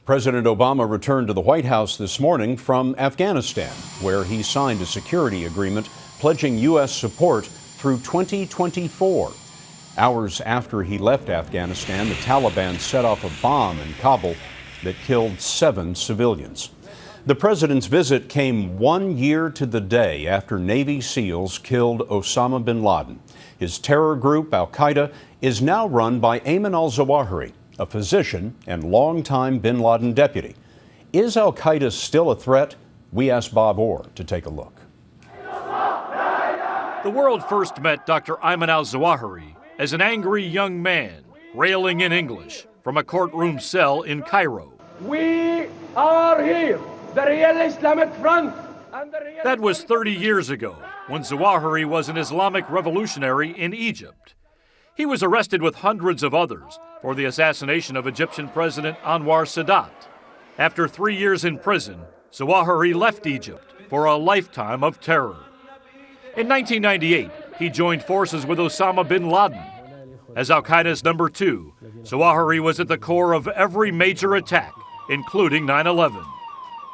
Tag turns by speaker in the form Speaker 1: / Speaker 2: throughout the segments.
Speaker 1: President Obama returned to the White House this morning from Afghanistan, where he signed a security agreement pledging U.S. support through 2024. Hours after he left Afghanistan, the Taliban set off a bomb in Kabul that killed 7 civilians. The president's visit came 1 year to the day after Navy SEALs killed Osama bin Laden. His terror group, Al Qaeda, is now run by Ayman al Zawahiri, a physician and longtime bin Laden deputy. Is Al Qaeda still a threat? We asked Bob Orr to take a look.
Speaker 2: The world first met Dr. Ayman al Zawahiri as an angry young man railing in English from a courtroom cell in Cairo.
Speaker 3: We are here, the real Islamic Front.
Speaker 2: That was 30 years ago, when Zawahiri was an Islamic revolutionary in Egypt. He was arrested with hundreds of others for the assassination of Egyptian President Anwar Sadat. After 3 years in prison, Zawahiri left Egypt for a lifetime of terror. In 1998, he joined forces with Osama bin Laden. As Al Qaeda's number 2, Zawahiri was at the core of every major attack, including 9/11.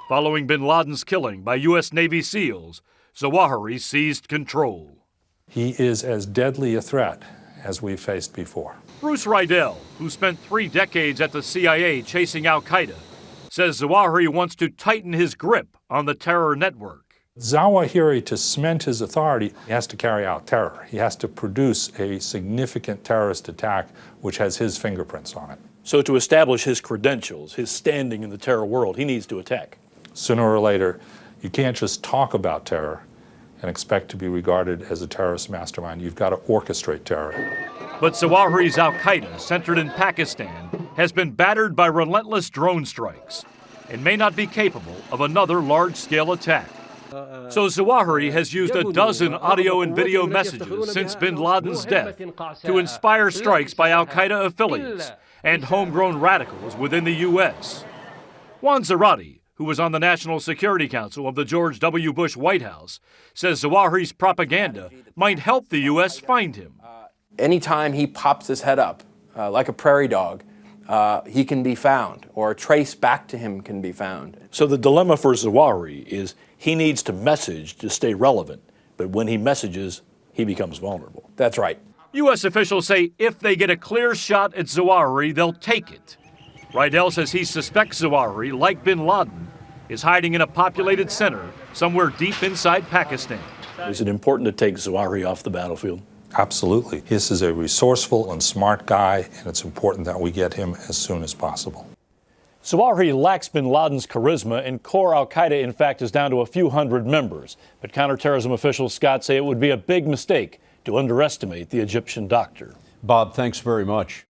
Speaker 2: Following bin Laden's killing by U.S. Navy SEALs, Zawahiri seized control.
Speaker 4: He is as deadly a threat as we've faced before.
Speaker 2: Bruce Rydell, who spent 3 decades at the CIA chasing Al Qaeda, says Zawahiri wants to tighten his grip on the terror network.
Speaker 4: Zawahiri, to cement his authority, he has to carry out terror. He has to produce a significant terrorist attack which has his fingerprints on it.
Speaker 5: So to establish his credentials, his standing in the terror world, he needs to attack.
Speaker 4: Sooner or later, you can't just talk about terror and expect to be regarded as a terrorist mastermind. You've got to orchestrate terror.
Speaker 2: But Zawahiri's Al Qaeda, centered in Pakistan, has been battered by relentless drone strikes and may not be capable of another large-scale attack. So Zawahiri has used a dozen audio and video messages since bin Laden's death to inspire strikes by Al Qaeda affiliates and homegrown radicals within the U.S. Juan Zarate, who was on the National Security Council of the George W. Bush White House, says Zawahiri's propaganda might help the U.S. find him.
Speaker 6: Anytime he pops his head up, like a prairie dog, he can be found, or a trace back to him can be found.
Speaker 5: So the dilemma for Zawahiri is he needs to message to stay relevant, but when he messages, he becomes vulnerable.
Speaker 6: That's right.
Speaker 2: U.S. officials say if they get a clear shot at Zawahiri, they'll take it. Rydell says he suspects Zawahiri, like bin Laden, is hiding in a populated center somewhere deep inside Pakistan.
Speaker 5: Is it important to take Zawahiri off the battlefield?
Speaker 4: Absolutely. This is a resourceful and smart guy, and it's important that we get him as soon as possible.
Speaker 2: Zawahiri lacks bin Laden's charisma, and core Al Qaeda, in fact, is down to a few hundred members. But counterterrorism officials, Scott, say it would be a big mistake to underestimate the Egyptian doctor.
Speaker 1: Bob, thanks very much.